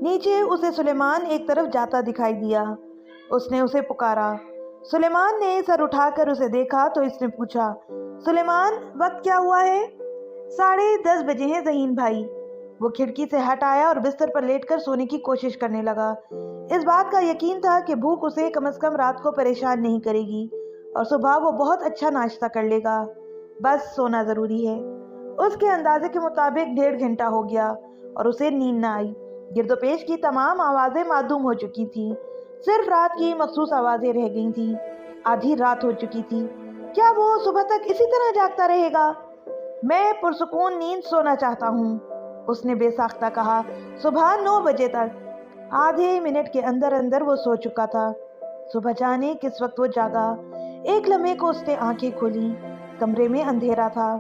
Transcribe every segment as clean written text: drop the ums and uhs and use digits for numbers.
نیچے اسے سلیمان ایک طرف جاتا دکھائی دیا۔ اس نے اسے پکارا۔ سلیمان نے سر اٹھا کر اسے دیکھا تو اس نے پوچھا، سلیمان، وقت کیا ہوا ہے؟ 10:30 بجے ہیں ذہین بھائی۔ وہ کھڑکی سے ہٹ آیا اور بستر پر لیٹ کر سونے کی کوشش کرنے لگا۔ اس بات کا یقین تھا کہ بھوک اسے کم از کم رات کو پریشان نہیں کرے گی اور صبح وہ بہت اچھا ناشتہ کر لے گا۔ بس سونا ضروری ہے۔ اس کے اندازے کے مطابق 1.5 گھنٹہ ہو گیا اور اسے نیند نہ آئی۔ گرد و پیش کی تمام آوازیں معدوم ہو چکی تھیں، صرف رات کی مخصوص آوازیں رہ گئی تھیں۔ آدھی رات ہو چکی تھی۔ کیا وہ صبح تک اسی طرح جاگتا رہے گا؟ میں پرسکون نیند سونا چاہتا ہوں، اس نے بے ساختہ کہا۔ صبح 9 بجے تک۔ آدھے منٹ کے اندر اندر وہ سو چکا تھا۔ صبح جانے کس وقت وہ جاگا۔ ایک لمحے کو اس نے آنکھیں کھولیں۔ کمرے میں اندھیرا تھا۔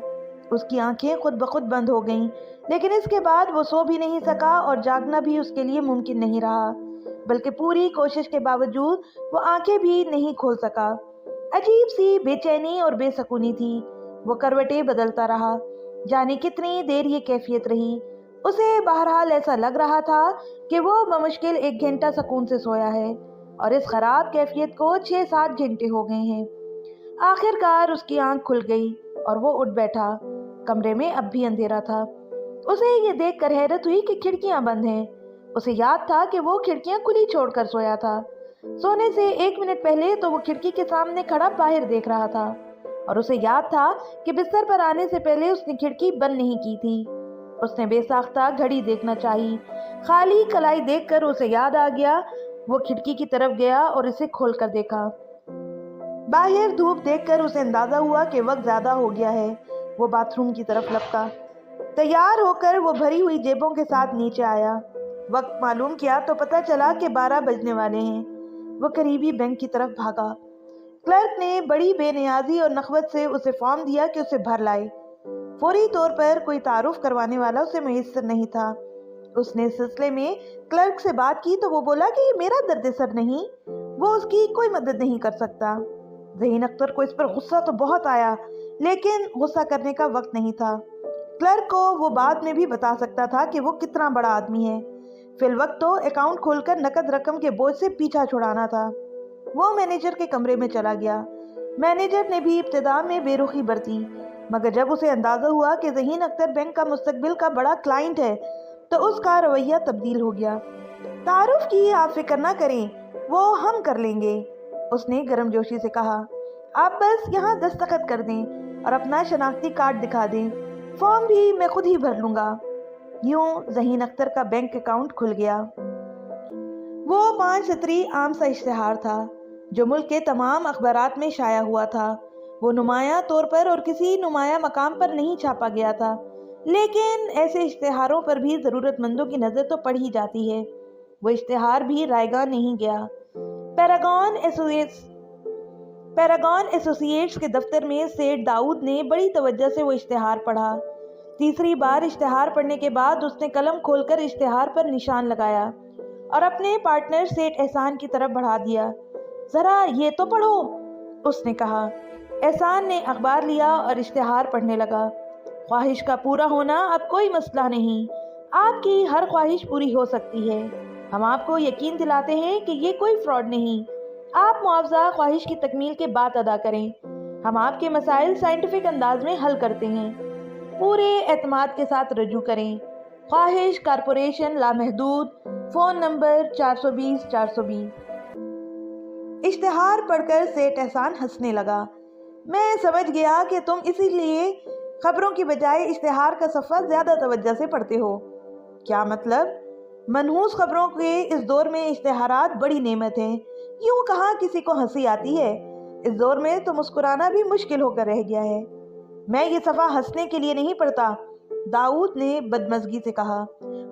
اس کی آنکھیں خود بخود بند ہو گئیں، لیکن اس کے بعد وہ سو بھی نہیں سکا اور جاگنا بھی اس کے لیے ممکن نہیں رہا، بلکہ پوری کوشش کے باوجود وہ آنکھیں بھی نہیں کھول سکا۔ عجیب سی بے چینی اور بے سکونی تھی۔ وہ کروٹیں بدلتا رہا۔ جانے کتنی دیر یہ کیفیت رہی۔ اسے بہرحال ایسا لگ رہا تھا کہ وہ بمشکل 1 گھنٹہ سکون سے سویا ہے اور اس خراب کیفیت کو 6-7 گھنٹے ہو گئے ہیں۔ آخر کار اس کی آنکھ کھل گئی اور وہ اٹھ بیٹھا۔ کمرے میں اب بھی اندھیرا تھا۔ اسے یہ دیکھ کر حیرت ہوئی کہ کھڑکیاں بند ہیں۔ اسے یاد تھا کہ وہ کھڑکیاں کھلی چھوڑ کر سویا تھا۔ سونے سے 1 منٹ پہلے تو وہ کھڑکی کے سامنے کھڑا باہر دیکھ رہا تھا اور اسے یاد تھا کہ بستر پر آنے سے پہلے اس نے کھڑکی بند نہیں کی تھی۔ اس نے بے ساختہ گھڑی دیکھنا چاہی۔ خالی کلائی دیکھ کر اسے یاد آ گیا۔ وہ کھڑکی کی طرف گیا اور اسے کھول کر دیکھا۔ باہر دھوپ دیکھ کر اسے اندازہ ہوا کہ وقت زیادہ ہو گیا ہے۔ وہ باتھ روم کی طرف لپکا۔ تیار ہو کر وہ بھری ہوئی جیبوں کے ساتھ نیچے آیا۔ وقت معلوم کیا تو پتہ چلا کہ 12 بجنے والے ہیں۔ وہ قریبی بینک کی طرف بھاگا۔ کلرک نے بڑی بے نیازی اور نخوت سے اسے فارم دیا کہ اسے بھر لائے۔ فوری طور پر کوئی تعارف کروانے والا اسے میسر نہیں تھا۔ اس نے اس سلسلے میں کلرک سے بات کی تو وہ بولا کہ یہ میرا درد سر نہیں، وہ اس کی کوئی مدد نہیں کر سکتا۔ ذہین اختر کو اس پر غصہ تو بہت آیا، لیکن غصہ کرنے کا وقت نہیں تھا۔ کلرک کو وہ بعد میں بھی بتا سکتا تھا کہ وہ کتنا بڑا آدمی ہے۔ فی الوقت تو اکاؤنٹ کھول کر نقد رقم کے بوجھ سے پیچھا چھڑانا تھا۔ وہ مینیجر کے کمرے میں چلا گیا۔ مینیجر نے بھی ابتدا میں بے رخی برتی، مگر جب اسے اندازہ ہوا کہ ذہین اختر بینک کا مستقبل کا بڑا کلائنٹ ہے تو اس کا رویہ تبدیل ہو گیا۔ تعارف کی آپ فکر نہ کریں، وہ ہم کر لیں گے، اس نے گرم جوشی سے کہا۔ آپ بس یہاں دستخط کر دیں اور اپنا شناختی کارڈ دکھا دیں، فارم بھی میں خود ہی بھر لوں گا۔ یوں ذہین اختر کا بینک اکاؤنٹ کھل گیا۔ وہ 5 سطری عام سا اشتہار تھا جو ملک کے تمام اخبارات میں شائع ہوا تھا۔ وہ نمایاں طور پر اور کسی نمایاں مقام پر نہیں چھاپا گیا تھا، لیکن ایسے اشتہاروں پر بھی ضرورت مندوں کی نظر تو پڑ ہی جاتی ہے۔ وہ اشتہار بھی رائیگاں نہیں گیا۔ پیراگون ایسوسی ایٹس کے دفتر میں سیٹھ داؤد نے بڑی توجہ سے وہ اشتہار پڑھا۔ تیسری بار اشتہار پڑھنے کے بعد اس نے قلم کھول کر اشتہار پر نشان لگایا اور اپنے پارٹنر سیٹھ احسان کی طرف بڑھا دیا۔ ذرا یہ تو پڑھو، اس نے کہا۔ احسان نے اخبار لیا اور اشتہار پڑھنے لگا۔ خواہش کا پورا ہونا اب کوئی مسئلہ نہیں، آپ کی ہر خواہش پوری ہو سکتی ہے۔ ہم آپ کو یقین دلاتے ہیں کہ یہ کوئی فراڈ نہیں۔ آپ معاوضہ خواہش کی تکمیل کے بعد ادا کریں۔ ہم آپ کے مسائل سائنٹیفک انداز میں حل کرتے ہیں۔ پورے اعتماد کے ساتھ رجوع کریں۔ خواہش کارپوریشن لامحدود، فون نمبر 420-420۔ اشتہار پڑھ کر سیٹھ احسان ہنسنے لگا۔ میں سمجھ گیا کہ تم اسی لیے خبروں کی بجائے اشتہار کا صفحہ زیادہ توجہ سے پڑھتے ہو۔ کیا مطلب؟ منحوس خبروں کے اس دور میں اشتہارات بڑی نعمت ہیں۔ یوں کہاں کسی کو ہنسی آتی ہے؟ اس دور میں تو مسکرانا بھی مشکل ہو کر رہ گیا ہے۔ میں یہ صفحہ ہنسنے کے لیے نہیں پڑھتا، داؤد نے بدمزگی سے کہا،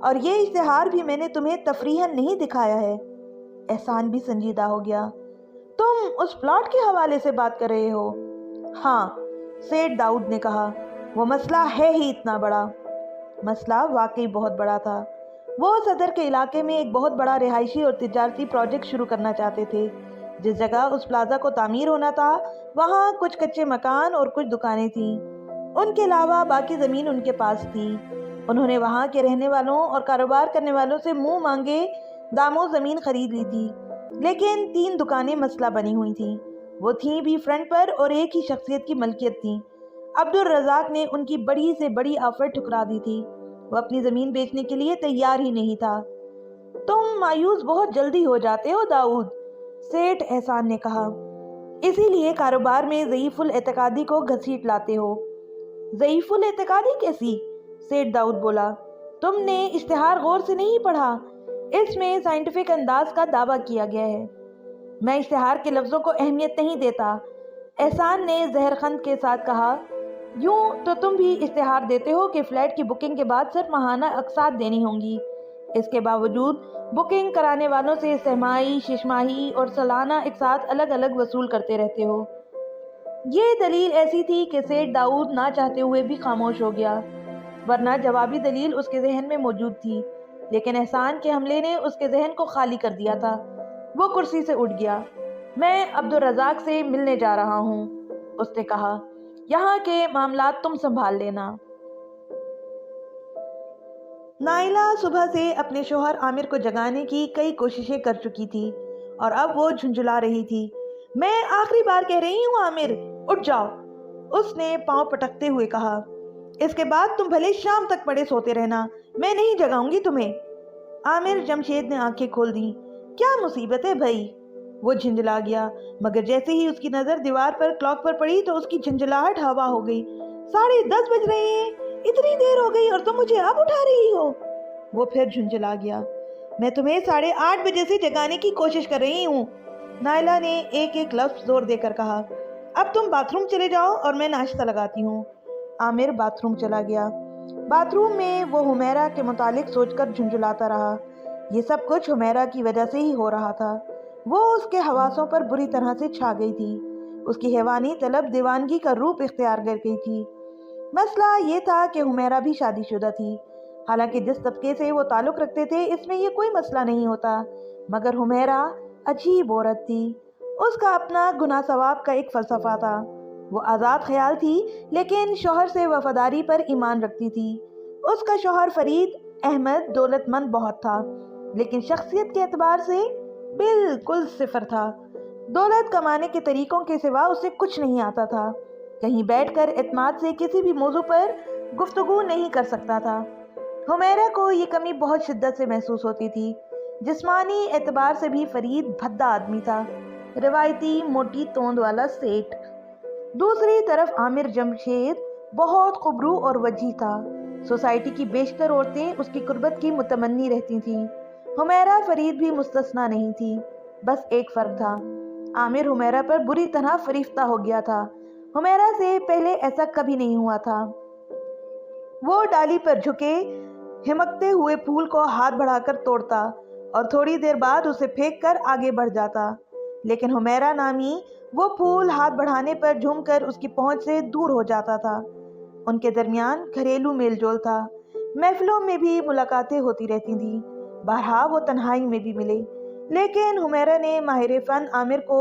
اور یہ اشتہار بھی میں نے تمہیں تفریحاً نہیں دکھایا ہے۔ احسان بھی سنجیدہ ہو گیا۔ تم اس پلاٹ کے حوالے سے بات کر رہے ہو؟ ہاں، سیٹھ داؤد نے کہا۔ وہ مسئلہ ہے ہی اتنا بڑا۔ مسئلہ واقعی بہت بڑا تھا۔ وہ صدر کے علاقے میں ایک بہت بڑا رہائشی اور تجارتی پروجیکٹ شروع کرنا چاہتے تھے۔ جس جگہ اس پلازا کو تعمیر ہونا تھا وہاں کچھ کچے مکان اور کچھ دکانیں تھیں۔ ان کے علاوہ باقی زمین ان کے پاس تھی۔ انہوں نے وہاں کے رہنے والوں اور کاروبار کرنے والوں سے منہ مانگے داموں زمین خرید لی تھی، لیکن 3 دکانیں مسئلہ بنی ہوئی تھیں۔ وہ تھیں بھی فرنٹ پر اور ایک ہی شخصیت کی ملکیت تھیں۔ عبدالرزاق نے ان کی بڑی سے بڑی آفر ٹھکرا دی تھی۔ وہ اپنی زمین بیچنے کے لیے تیار ہی نہیں تھا۔ تم مایوس بہت جلدی ہو جاتے ہو داؤد، سیٹھ احسان نے کہا، اسی لیے کاروبار میں ضعیف الاعتقادی کو گھسیٹ لاتے ہو۔ ضعیف الاعتقادی کیسی؟ سیٹھ داؤد بولا، تم نے اشتہار غور سے نہیں پڑھا، اس میں سائنٹیفک انداز کا دعویٰ کیا گیا ہے۔ میں اشتہار کے لفظوں کو اہمیت نہیں دیتا، احسان نے زہرخند کے ساتھ کہا۔ یوں تو تم بھی اشتہار دیتے ہو کہ فلیٹ کی بکنگ کے بعد صرف ماہانہ اقساط دینی ہوں گی، اس کے باوجود بکنگ کرانے والوں سے سہمائی، ششماہی اور سالانہ اقساط الگ الگ وصول کرتے رہتے ہو۔ یہ دلیل ایسی تھی کہ سیٹھ داؤد نہ چاہتے ہوئے بھی خاموش ہو گیا، ورنہ جوابی دلیل اس کے ذہن میں موجود تھی، لیکن احسان کے حملے نے اس کے ذہن کو خالی کر دیا تھا۔ وہ کرسی سے اٹھ گیا۔ میں عبدالرزاق سے ملنے جا رہا ہوں، اس نے کہا، یہاں کے معاملات تم سنبھال لینا۔ نائلہ صبح سے اپنے شوہر عامر کو جگانے کی کئی کوششیں کر چکی تھی اور اب وہ جھنجھلا رہی تھی۔ میں آخری بار کہہ رہی ہوں عامر، اٹھ جاؤ، اس نے پاؤں پٹکتے ہوئے کہا۔ اس کے بعد تم بھلے شام تک پڑے سوتے رہنا، میں نہیں جگاؤں گی تمہیں۔ عامر جمشید نے آنکھیں کھول دیں۔ کیا مصیبت ہے بھائی؟ وہ جھنجھلا گیا، مگر جیسے ہی اس کی نظر دیوار پر کلاک پر پڑی تو اس کی جھنجھلاہٹ ہوا ہو گئی۔ 10:30 بج رہے ہیں، اتنی دیر ہو گئی اور تم مجھے اب اٹھا رہی ہو؟ وہ پھر جھنجھلا گیا۔ میں تمہیں 8:30 بجے سے جگانے کی کوشش کر رہی ہوں، نائلہ نے ایک ایک لفظ زور دے کر کہا۔ اب تم باتھ روم چلے جاؤ اور میں ناشتہ لگاتی ہوں۔ عامر باتھ روم چلا گیا۔ باتھ روم میں وہ حمیرہ کے متعلق سوچ کر جھنجھلاتا رہا۔ یہ سب کچھ حمیرہ کی وجہ سے ہی ہو رہا تھا۔ وہ اس کے حواسوں پر بری طرح سے چھا گئی تھی۔ اس کی حیوانی طلب دیوانگی کا روپ اختیار کر گئی تھی۔ مسئلہ یہ تھا کہ حمیرہ بھی شادی شدہ تھی۔ حالانکہ جس طبقے سے وہ تعلق رکھتے تھے اس میں یہ کوئی مسئلہ نہیں ہوتا، مگر حمیرہ عجیب عورت تھی۔ اس کا اپنا گناہ ثواب کا ایک فلسفہ تھا۔ وہ آزاد خیال تھی لیکن شوہر سے وفاداری پر ایمان رکھتی تھی۔ اس کا شوہر فرید احمد دولت مند بہت تھا، لیکن شخصیت کے اعتبار سے بالکل صفر تھا۔ دولت کمانے کے طریقوں کے سوا اسے کچھ نہیں آتا تھا۔ کہیں بیٹھ کر اعتماد سے کسی بھی موضوع پر گفتگو نہیں کر سکتا تھا۔ حمیرہ کو یہ کمی بہت شدت سے محسوس ہوتی تھی۔ جسمانی اعتبار سے بھی فرید بھدا آدمی تھا، روایتی موٹی توند والا سیٹھ۔ دوسری طرف عامر جمشید بہت خبرو اور وجیح تھا۔ سوسائٹی کی بیشتر عورتیں اس کی قربت کی متمنی رہتی تھیں۔ حمیرہ فرید بھی مستثنا نہیں تھی۔ بس ایک فرق تھا، عامر حمیرہ پر بری طرح فریفتہ ہو گیا تھا۔ حمیرہ سے پہلے ایسا کبھی نہیں ہوا تھا۔ وہ ڈالی پر جھکے ہمکتے ہوئے پھول کو ہاتھ بڑھا کر توڑتا اور تھوڑی دیر بعد اسے پھینک کر آگے بڑھ جاتا، لیکن حمیرہ نامی وہ پھول ہاتھ بڑھانے پر جھوم کر اس کی پہنچ سے دور ہو جاتا تھا۔ ان کے درمیان گھریلو میل جول تھا، محفلوں میں بھی ملاقاتیں ہوتی رہتی تھیں، بارہا وہ تنہائی میں بھی ملے، لیکن حمیرہ نے ماہر فن عامر کو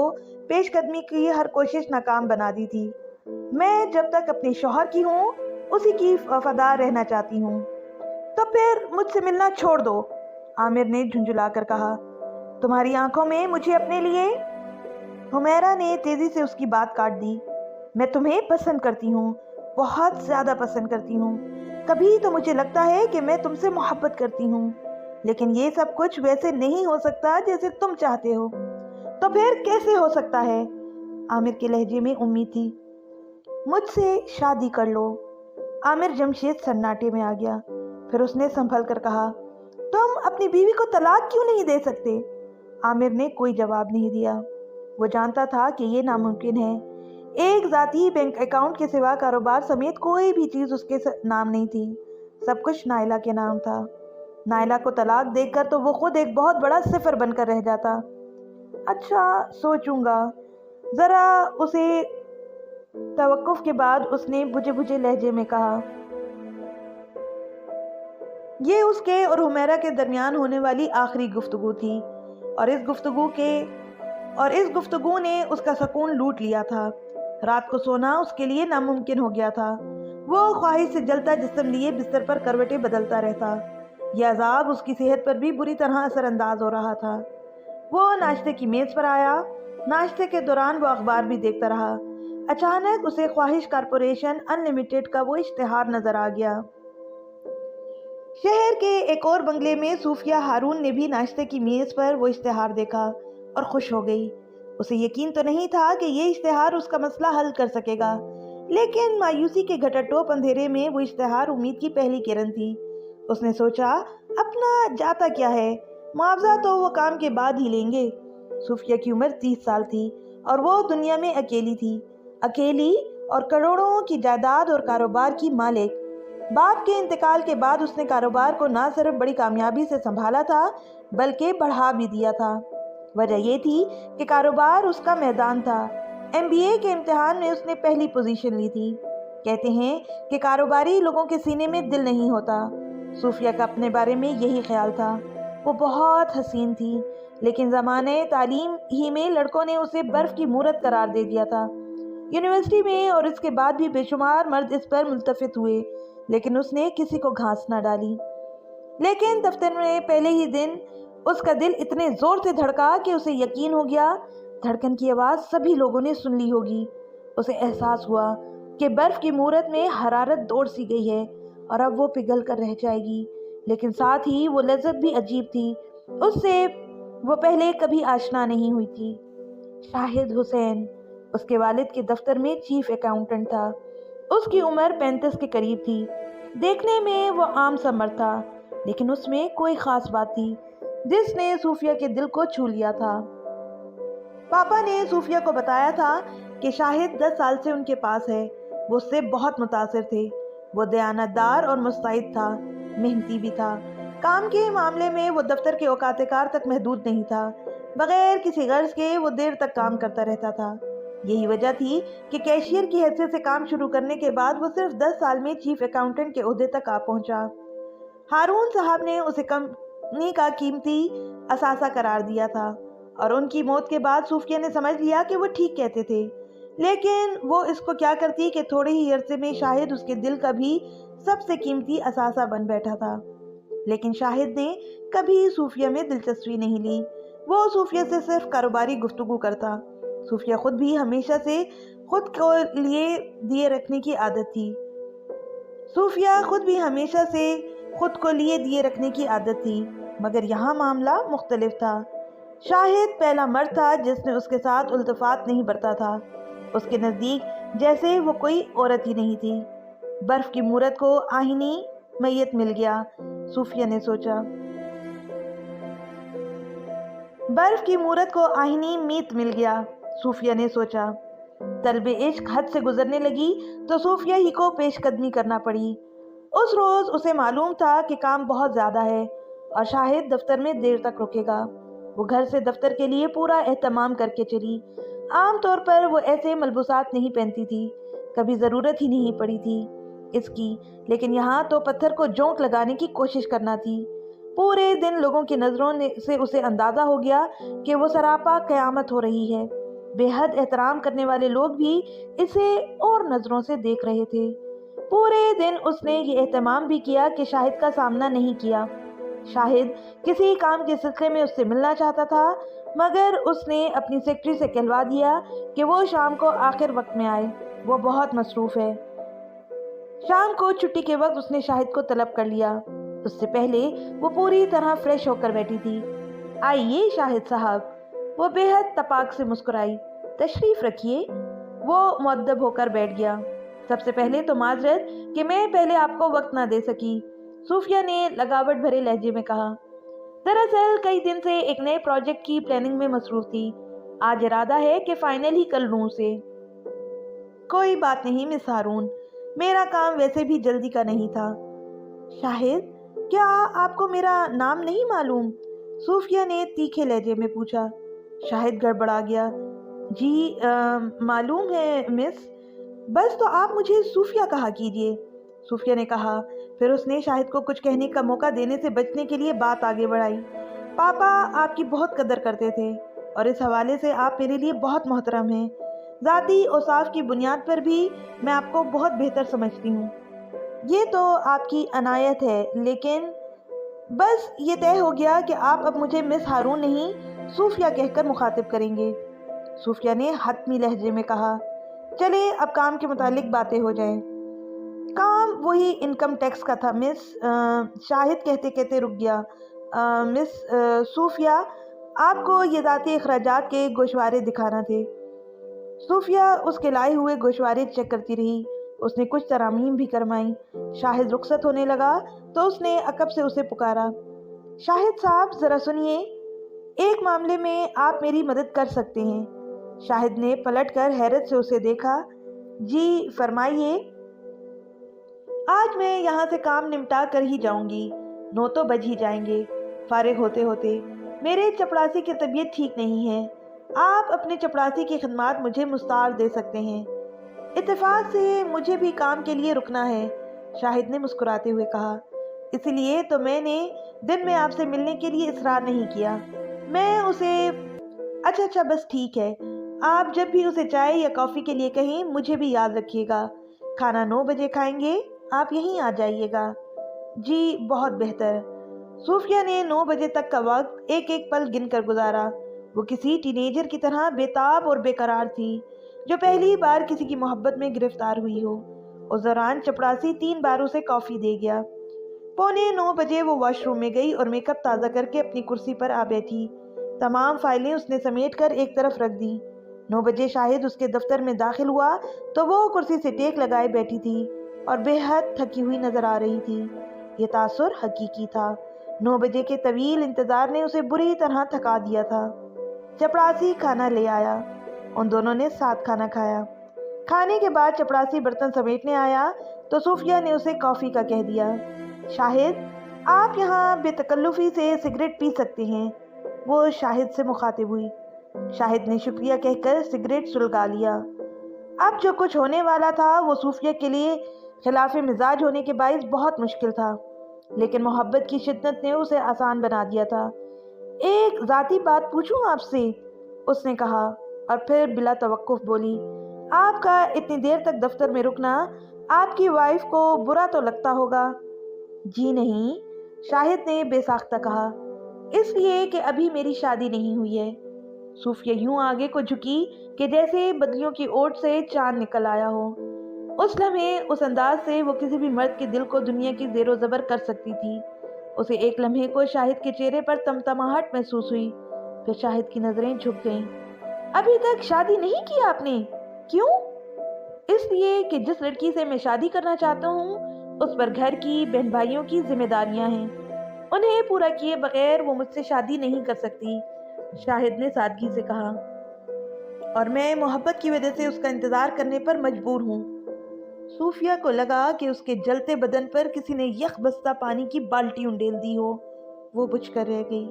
پیش قدمی کی ہر کوشش ناکام بنا دی تھی۔ میں جب تک اپنے شوہر کی ہوں اسی کی وفادار رہنا چاہتی ہوں۔ تو پھر مجھ سے ملنا چھوڑ دو، عامر نے جھنجھلا کر کہا۔ تمہاری آنکھوں میں مجھے اپنے لیے؟ حمیرہ نے تیزی سے اس کی بات کاٹ دی۔ میں تمہیں پسند کرتی ہوں، بہت زیادہ پسند کرتی ہوں۔ کبھی تو مجھے لگتا ہے کہ میں تم سے محبت کرتی ہوں، لیکن یہ سب کچھ ویسے نہیں ہو سکتا جیسے تم چاہتے ہو۔ تو پھر کیسے ہو سکتا ہے؟ عامر کے لہجے میں امید تھی۔ مجھ سے شادی کر لو۔ عامر جمشید سناٹے میں آ گیا، پھر اس نے سنبھل کر کہا، تم اپنی بیوی کو طلاق کیوں نہیں دے سکتے؟ عامر نے کوئی جواب نہیں دیا۔ وہ جانتا تھا کہ یہ ناممکن ہے۔ ایک ذاتی بینک اکاؤنٹ کے سوا کاروبار سمیت کوئی بھی چیز اس کے نام نہیں تھی۔ سب کچھ نائلہ کے نام تھا۔ نائلہ کو طلاق دے کر تو وہ خود ایک بہت بڑا صفر بن کر رہ جاتا۔ اچھا، سوچوں گا ذرا، اسے توقف کے بعد اس نے بجھے بجھے لہجے میں کہا۔ یہ اس کے اور حمیرہ کے درمیان ہونے والی آخری گفتگو تھی، اور اس گفتگو نے اس کا سکون لوٹ لیا تھا۔ رات کو سونا اس کے لیے ناممکن ہو گیا تھا۔ وہ خواہش سے جلتا جسم لیے بستر پر کروٹیں بدلتا رہتا۔ یہ عذاب اس کی صحت پر بھی بری طرح اثر انداز ہو رہا تھا۔ وہ ناشتے کی میز پر آیا۔ ناشتے کے دوران وہ اخبار بھی دیکھتا رہا۔ اچانک اسے خواہش کارپوریشن ان لمیٹڈ کا وہ اشتہار نظر آ گیا۔ شہر کے ایک اور بنگلے میں صوفیہ ہارون نے بھی ناشتے کی میز پر وہ اشتہار دیکھا اور خوش ہو گئی۔ اسے یقین تو نہیں تھا کہ یہ اشتہار اس کا مسئلہ حل کر سکے گا، لیکن مایوسی کے گھٹا ٹوپ اندھیرے میں وہ اشتہار امید کی پہلی کرن تھی۔ اس نے سوچا، اپنا جاتا کیا ہے، معاوضہ تو وہ کام کے بعد ہی لیں گے۔ صوفیہ کی عمر 30 سال تھی اور وہ دنیا میں اکیلی تھی، اکیلی اور کروڑوں کی جائیداد اور کاروبار کی مالک۔ باپ کے انتقال کے بعد اس نے کاروبار کو نہ صرف بڑی کامیابی سے سنبھالا تھا بلکہ بڑھا بھی دیا تھا۔ وجہ یہ تھی کہ کاروبار اس کا میدان تھا۔ MBA کے امتحان میں اس نے پہلی پوزیشن لی تھی۔ کہتے ہیں کہ کاروباری لوگوں کے سینے میں دل نہیں ہوتا۔ صوفیہ کا اپنے بارے میں یہی خیال تھا۔ وہ بہت حسین تھی، لیکن زمانے تعلیم ہی میں لڑکوں نے اسے برف کی مورت قرار دے دیا تھا۔ یونیورسٹی میں اور اس کے بعد بھی بے شمار مرد اس پر ملتفت ہوئے، لیکن اس نے کسی کو گھانس نہ ڈالی۔ لیکن دفتر میں پہلے ہی دن اس کا دل اتنے زور سے دھڑکا کہ اسے یقین ہو گیا دھڑکن کی آواز سبھی لوگوں نے سن لی ہوگی۔ اسے احساس ہوا کہ برف کی مورت میں حرارت دوڑ سی گئی ہے اور اب وہ پگھل کر رہ جائے گی، لیکن ساتھ ہی وہ لذت بھی عجیب تھی، اس سے وہ پہلے کبھی آشنا نہیں ہوئی تھی۔ شاہد حسین اس کے والد کے دفتر میں چیف اکاؤنٹنٹ تھا۔ اس کی عمر 35 کے قریب تھی۔ دیکھنے میں وہ عام سا مرد تھا، لیکن اس میں کوئی خاص بات تھی جس نے صوفیہ کے دل کو چھو لیا تھا۔ پاپا نے صوفیہ کو بتایا تھا کہ شاہد 10 سال سے ان کے پاس ہے۔ وہ اس سے بہت متاثر تھے۔ وہ دیانتدار اور مستعد تھا، محنتی بھی تھا۔ کام کے معاملے میں وہ دفتر کے اوقات کار تک محدود نہیں تھا۔ بغیر کسی غرض کے وہ دیر تک کام کرتا رہتا تھا۔ یہی وجہ تھی کہ کیشیئر کی حیثیت سے کام شروع کرنے کے بعد وہ صرف 10 سال میں چیف اکاؤنٹنٹ کے عہدے تک آ پہنچا۔ ہارون صاحب نے اسے کمپنی کا قیمتی اثاثہ قرار دیا تھا اور ان کی موت کے بعد صوفیہ نے سمجھ لیا کہ وہ ٹھیک کہتے تھے، لیکن وہ اس کو کیا کرتی کہ تھوڑے ہی عرصے میں شاہد اس کے دل کا بھی سب سے قیمتی اثاثہ بن بیٹھا تھا۔ لیکن شاہد نے کبھی صوفیہ میں دلچسپی نہیں لی۔ وہ صوفیہ سے صرف کاروباری گفتگو کرتا۔ صوفیہ خود بھی ہمیشہ سے خود کو لیے دیے رکھنے کی عادت تھی۔ مگر یہاں معاملہ مختلف تھا۔ شاہد پہلا مرد تھا جس نے اس کے ساتھ التفات نہیں برتا تھا۔ اس کے نزدیک جیسے وہ کوئی عورت ہی نہیں تھی۔ برف کی مورت کو آہنی میت مل گیا، صوفیہ نے سوچا۔ برف کی مورت کو آہنی میت مل گیا، صوفیہ نے سوچا۔ طلب عشق حد سے گزرنے لگی تو صوفیہ ہی کو پیش قدمی کرنا پڑی۔ اس روز اسے معلوم تھا کہ کام بہت زیادہ ہے اور شاہد دفتر میں دیر تک رکے گا۔ وہ گھر سے دفتر کے لیے پورا اہتمام کر کے چلی۔ عام طور پر وہ ایسے ملبوسات نہیں پہنتی تھی، کبھی ضرورت ہی نہیں پڑی تھی اس کی، لیکن یہاں تو پتھر کو جونک لگانے کی کوشش کرنا تھی۔ پورے دن لوگوں کی نظروں سے اسے اندازہ ہو گیا کہ وہ سراپا قیامت ہو رہی ہے۔ بے حد احترام کرنے والے لوگ بھی اسے اور نظروں سے دیکھ رہے تھے۔ پورے دن اس نے یہ اہتمام بھی کیا کہ شاہد کا سامنا نہیں کیا۔ شاہد کسی کام کے سلسلے میں اس سے ملنا چاہتا تھا، مگر اس نے اپنی سیکرٹری سے کہلوا دیا کہ وہ شام کو آخر وقت میں آئے، وہ بہت مصروف ہے۔ شام کو چھٹی کے وقت اس نے شاہد کو طلب کر لیا۔ اس سے پہلے وہ پوری طرح فریش ہو کر بیٹھی تھی۔ آئیے شاہد صاحب، وہ بے حد تپاک سے مسکرائی۔ تشریف رکھیے۔ وہ مؤدب ہو کر بیٹھ گیا۔ سب سے پہلے تو معذرت کہ میں پہلے آپ کو وقت نہ دے سکی، صوفیہ نے لگاوٹ بھرے لہجے میں کہا۔ دراصل کئی دن سے ایک نئے پروجیکٹ کی پلاننگ میں مصروف تھی۔ آج ارادہ ہے کہ فائنل ہی کل لوں اسے۔ کوئی بات نہیں مس ہارون، میرا کام ویسے بھی جلدی کا نہیں تھا۔ شاہد، کیا آپ کو میرا نام نہیں معلوم؟ صوفیہ نے تیکھے لہجے میں پوچھا۔ شاہد گڑبڑا گیا۔ جی معلوم ہے مس، بس تو آپ مجھے صوفیہ کہا کیجیے، صوفیہ نے کہا۔ پھر اس نے شاہد کو کچھ کہنے کا موقع دینے سے بچنے کے لیے بات آگے بڑھائی۔ پاپا آپ کی بہت قدر کرتے تھے اور اس حوالے سے آپ میرے لیے بہت محترم ہیں۔ ذاتی اوصاف کی بنیاد پر بھی میں آپ کو بہت بہتر سمجھتی ہوں۔ یہ تو آپ کی عنایت ہے، لیکن بس یہ طے ہو گیا کہ آپ اب مجھے مس ہارون نہیں صوفیہ کہہ کر مخاطب کریں گے۔ صوفیہ نے حتمی لہجے میں کہا۔ چلے اب کام کے متعلق باتیں ہو جائیں۔ کام وہی انکم ٹیکس کا تھا مس۔ شاہد کہتے کہتے رک گیا۔ مس صوفیہ، آپ کو یہ ذاتی اخراجات کے گوشوارے دکھانا تھے۔ صوفیہ اس کے لائے ہوئے گوشوارے چیک کرتی رہی۔ اس نے کچھ ترامیم بھی کرمائیں۔ شاہد رخصت ہونے لگا تو اس نے عقب سے اسے پکارا۔ شاہد صاحب ذرا سنیے، ایک معاملے میں آپ میری مدد کر سکتے ہیں۔ شاہد نے پلٹ کر حیرت سے اسے دیکھا۔ جی فرمائیے۔ آج میں یہاں سے کام نمٹا کر ہی جاؤں گی، 9 تو بج ہی جائیں گے فارغ ہوتے ہوتے۔ میرے چپڑاسی کی طبیعت ٹھیک نہیں ہے، آپ اپنے چپڑاسی کی خدمات مجھے مستعار دے سکتے ہیں۔ اتفاق سے مجھے بھی کام کے لیے رکنا ہے، شاہد نے مسکراتے ہوئے کہا۔ اسی لیے تو میں نے دن میں آپ سے ملنے کے لیے اصرار نہیں کیا۔ میں اسے اچھا بس ٹھیک ہے، آپ جب بھی اسے چائے یا کافی کے لیے کہیں مجھے بھی یاد رکھیے گا۔ کھانا 9 بجے کھائیں گے، آپ یہیں آ جائیے گا۔ جی بہت بہتر۔ صوفیہ نے 9 بجے تک کا وقت ایک ایک پل گن کر گزارا۔ وہ کسی ٹینیجر کی طرح بے تاب اور بے قرار تھی جو پہلی بار کسی کی محبت میں گرفتار ہوئی ہو۔ اس دوران چپڑاسی 3 بار اسے کافی دے گیا۔ 8:45 بجے وہ واش روم میں گئی اور میک اپ تازہ کر کے اپنی کرسی پر آ بیٹھی۔ تمام فائلیں اس نے سمیٹ کر ایک طرف رکھ دی۔ 9 بجے شاہد اس کے دفتر میں داخل ہوا تو وہ کرسی سے ٹیک لگائے بیٹھی تھی اور بے حد تھکی ہوئی نظر آ رہی تھی۔ یہ تاثر حقیقی تھا۔ 9 بجے کے طویل انتظار نے اسے بری طرح تھکا دیا تھا۔ چپڑاسی کھانا لے آیا۔ ان دونوں نے ساتھ کھانا کھایا۔ کھانے کے بعد چپڑاسی برتن سمیٹنے آیا تو صوفیہ نے اسے کافی کا کہہ دیا۔ شاہد، آپ یہاں بے تکلفی سے سگریٹ پی سکتے ہیں، وہ شاہد سے مخاطب ہوئی۔ شاہد نے شکریہ کہہ کر سگریٹ سلگا لیا۔ اب جو کچھ ہونے والا تھا وہ صوفیہ کے لیے خلاف مزاج ہونے کے باعث بہت مشکل تھا، لیکن محبت کی شدت نے اسے آسان بنا دیا تھا۔ ایک ذاتی بات پوچھوں آپ سے، اس نے کہا اور پھر بلا توقف بولی۔ آپ کا اتنی دیر تک دفتر میں رکنا آپ کی وائف کو برا تو لگتا ہوگا؟ جی نہیں، شاہد نے بے ساختہ کہا، اس لیے کہ ابھی میری شادی نہیں ہوئی ہے۔ صوفیہ یوں آگے کو جھکی کہ جیسے بدلیوں کی اوٹ سے چاند نکل آیا ہو۔ اس لمحے اس انداز سے وہ کسی بھی مرد کے دل کو دنیا کی زیر و زبر کر سکتی تھی۔ اسے ایک لمحے کو شاہد کے چہرے پر تمتماہٹ محسوس ہوئی، پھر شاہد کی نظریں جھک گئیں۔ ابھی تک شادی نہیں کی آپ نے؟ کیوں؟ اس لیے کہ جس لڑکی سے میں شادی کرنا چاہتا ہوں اس پر گھر کی بہن بھائیوں کی ذمہ داریاں ہیں، انہیں پورا کیے بغیر وہ مجھ سے شادی نہیں کر سکتی، شاہد نے سادگی سے کہا، اور میں محبت کی وجہ سے اس کا انتظار کرنے پر مجبور ہوں۔ صوفیہ کو لگا کہ اس کے جلتے بدن پر کسی نے یخ بستہ پانی کی بالٹی انڈیل دی ہو۔ وہ بجھ کر رہ گئی۔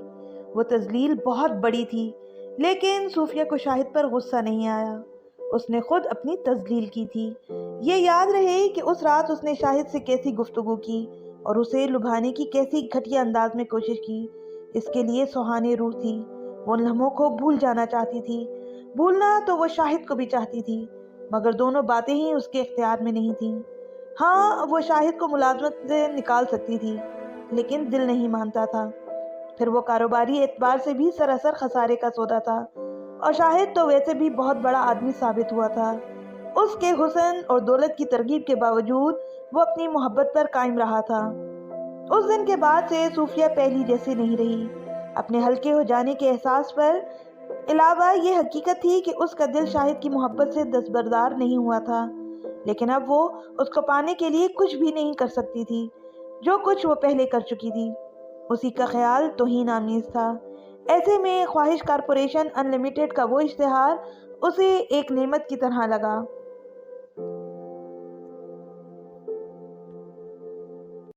وہ تذلیل بہت بڑی تھی، لیکن صوفیہ کو شاہد پر غصہ نہیں آیا۔ اس نے خود اپنی تذلیل کی تھی۔ یہ یاد رہے کہ اس رات اس نے شاہد سے کیسی گفتگو کی اور اسے لبھانے کی کیسی گھٹیا انداز میں کوشش کی۔ اس کے لیے سہانے روح تھی۔ وہ ان لمحوں کو بھول جانا چاہتی تھی۔ بھولنا تو وہ شاہد کو بھی چاہتی تھی، مگر دونوں باتیں ہی اس کے اختیار میں نہیں تھیں۔ ہاں، وہ شاہد کو ملازمت سے نکال سکتی تھی، لیکن دل نہیں مانتا تھا۔ پھر وہ کاروباری اعتبار سے بھی سراسر خسارے کا سودا تھا، اور شاہد تو ویسے بھی بہت بڑا آدمی ثابت ہوا تھا۔ اس کے حسن اور دولت کی ترغیب کے باوجود وہ اپنی محبت پر قائم رہا تھا۔ اس دن کے بعد سے صوفیہ پہلی جیسی نہیں رہی۔ اپنے ہلکے ہو جانے کے احساس پر علاوہ یہ حقیقت تھی کہ اس کا دل شاہد کی محبت سے دستبردار نہیں ہوا تھا، لیکن اب وہ اس کو پانے کے لیے کچھ بھی نہیں کر سکتی تھی۔ جو کچھ وہ پہلے کر چکی تھی اسی کا خیال توہین آمیز تھا۔ ایسے میں خواہش کارپوریشن ان لمیٹڈ کا وہ اشتہار اسے ایک نعمت کی طرح لگا۔